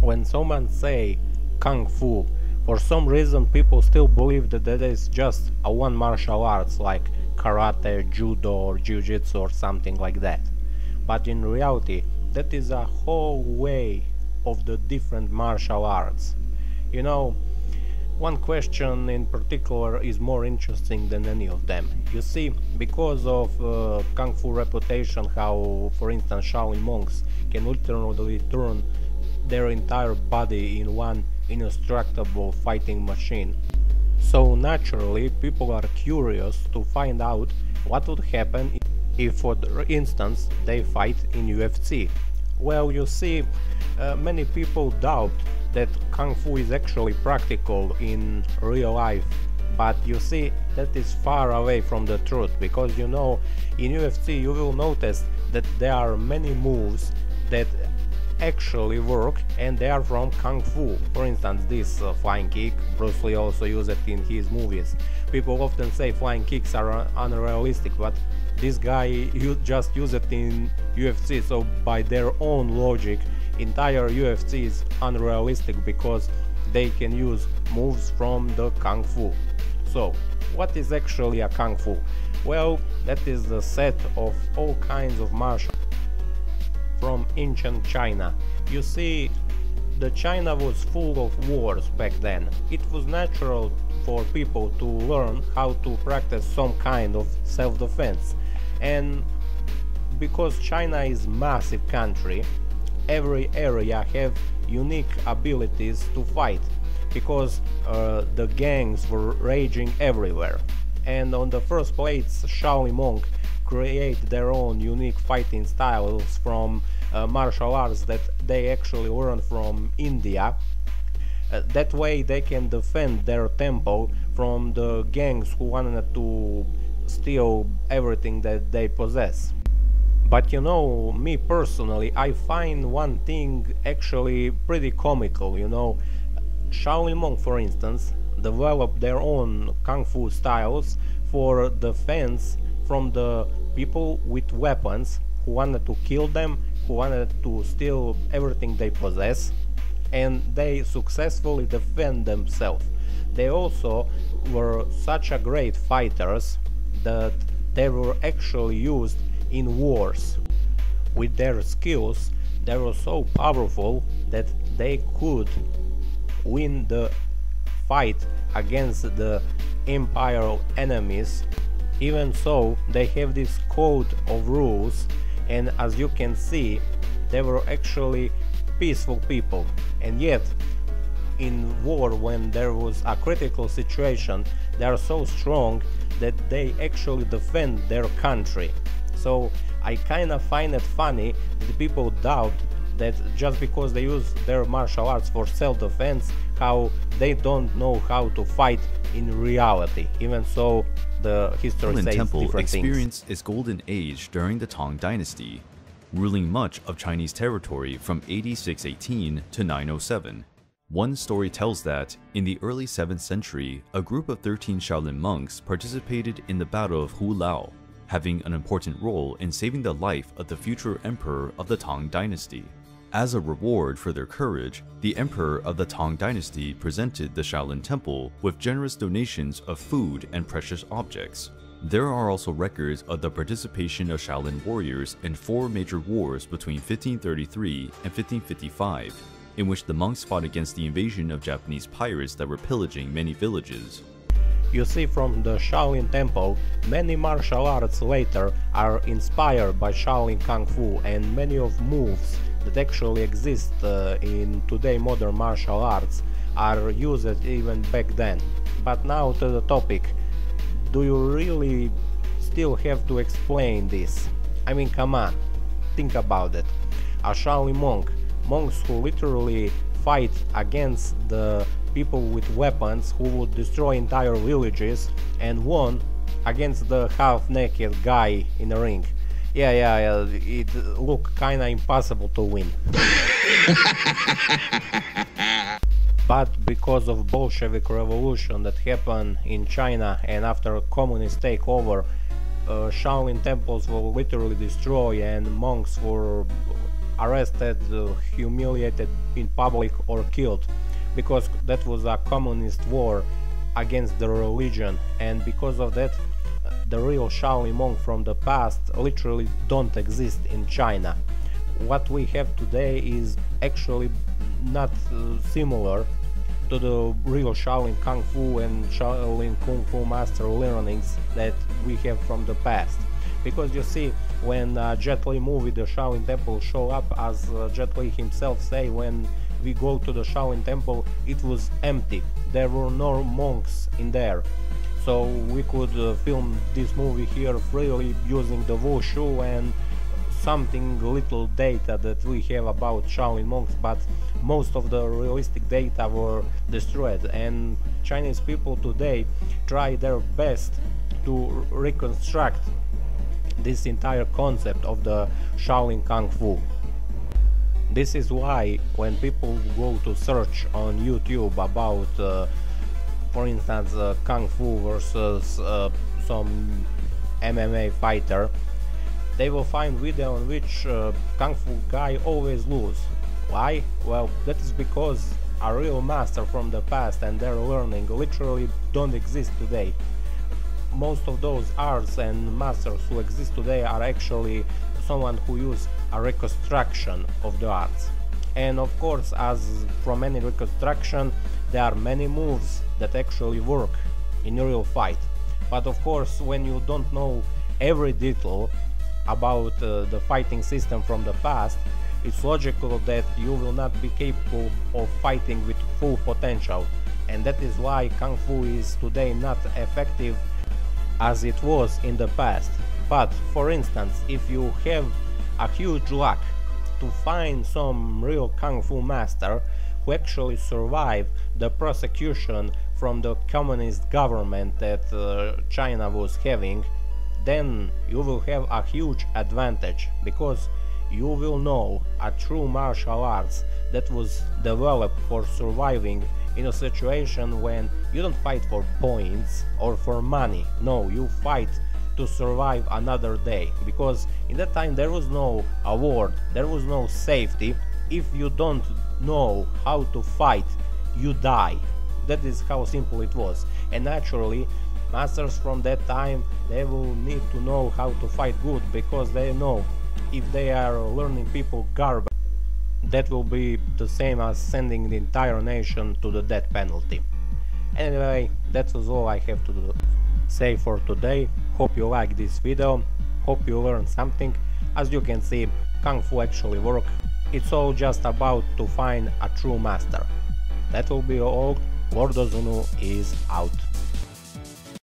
When someone say Kung Fu, for some reason people still believe that that is just a one martial arts like karate, judo or jiu-jitsu or something like that. But in reality, that is a whole way of the different martial arts. You know, one question in particular is more interesting than any of them. You see, because of Kung Fu reputation, how for instance Shaolin monks can literally turn their entire body in one indestructible fighting machine. So naturally people are curious to find out what would happen if, for instance, they fight in UFC. Well, you see, many people doubt that Kung Fu is actually practical in real life, but you see, that is far away from the truth, because you know, in UFC you will notice that there are many moves that actually work and they are from Kung Fu. For instance, this flying kick, Bruce Lee also used it in his movies. People often say flying kicks are unrealistic, but this guy just used it in UFC, so by their own logic entire UFC is unrealistic because they can use moves from the Kung Fu. So what is actually a Kung Fu? Well, that is the set of all kinds of martial from ancient China. You see, the China was full of wars back then. It was natural for people to learn how to practice some kind of self-defense, and because China is a massive country, every area have unique abilities to fight, because the gangs were raging everywhere. And on the first place, Shaolin monk create their own unique fighting styles from martial arts that they actually learn from India. That way they can defend their temple from the gangs who wanted to steal everything that they possess. But you know, me personally, I find one thing actually pretty comical, you know. Shaolin monk, for instance, developed their own Kung Fu styles for defense from the people with weapons who wanted to kill them, who wanted to steal everything they possess, and they successfully defend themselves. They also were such a great fighters that they were actually used in wars. With their skills, they were so powerful that they could win the fight against the imperial enemies. Even so, they have this code of rules, and as you can see, they were actually peaceful people. And yet, in war, when there was a critical situation, they are so strong that they actually defend their country. So I kinda find it funny that people doubt that just because they use their martial arts for self-defense, how they don't know how to fight in reality. Even so, the history says Temple different experienced things. its golden age during the Tang Dynasty, ruling much of Chinese territory from AD 618 to 907. One story tells that, in the early 7th century, a group of 13 Shaolin monks participated in the Battle of Hu Lao, having an important role in saving the life of the future emperor of the Tang Dynasty. As a reward for their courage, the emperor of the Tang Dynasty presented the Shaolin Temple with generous donations of food and precious objects. There are also records of the participation of Shaolin warriors in 4 major wars between 1533 and 1555, in which the monks fought against the invasion of Japanese pirates that were pillaging many villages. You see, from the Shaolin Temple, many martial arts later are inspired by Shaolin Kung Fu, and many of moves that actually exist in today modern martial arts are used even back then. But now to the topic. Do you really still have to explain this? I mean, come on, think about it. A Shaolin monk, monks who literally fight against the people with weapons who would destroy entire villages, and won against the half-naked guy in the ring. Yeah, it looked kinda impossible to win. But because of Bolshevik revolution that happened in China, and after communist takeover, Shaolin temples were literally destroyed and monks were arrested, humiliated in public or killed, because that was a communist war against the religion, and because of that the real Shaolin monk from the past literally don't exist in China. What we have today is actually not similar to the real Shaolin Kung Fu and Shaolin Kung Fu master learnings that we have from the past. Because you see, when Jet Li movie The Shaolin Temple show up, as Jet Li himself say, when we go to the Shaolin Temple, it was empty, there were no monks in there. So we could film this movie here freely using the Wushu and something little data that we have about Shaolin monks, but most of the realistic data were destroyed, and Chinese people today try their best to reconstruct this entire concept of the Shaolin Kung Fu. This is why when people go to search on YouTube about for instance Kung Fu versus some MMA fighter, they will find video in which Kung Fu guy always lose. Why? Well, that is because a real master from the past and their learning literally don't exist today. Most of those arts and masters who exist today are actually someone who use a reconstruction of the arts. And of course, as from any reconstruction, there are many moves that actually work in a real fight. But of course, when you don't know every detail about the fighting system from the past, it's logical that you will not be capable of fighting with full potential, and that is why Kung Fu is today not effective as it was in the past. But for instance, if you have a huge luck to find some real Kung Fu master who actually survived the persecution from the communist government that China was having, then you will have a huge advantage, because you will know a true martial arts that was developed for surviving in a situation when you don't fight for points or for money. No, you fight to survive another day, because in that time there was no award, there was no safety. If you don't know how to fight, you die. That is how simple it was. And naturally, masters from that time, they will need to know how to fight good, because they know if they are learning people garbage, that will be the same as sending the entire nation to the death penalty. Anyway, that was all I have to say for today. Hope you like this video, hope you learned something. As you can see, Kung Fu actually works. It's all just about to find a true master. That will be all. Lord Ozunu is out.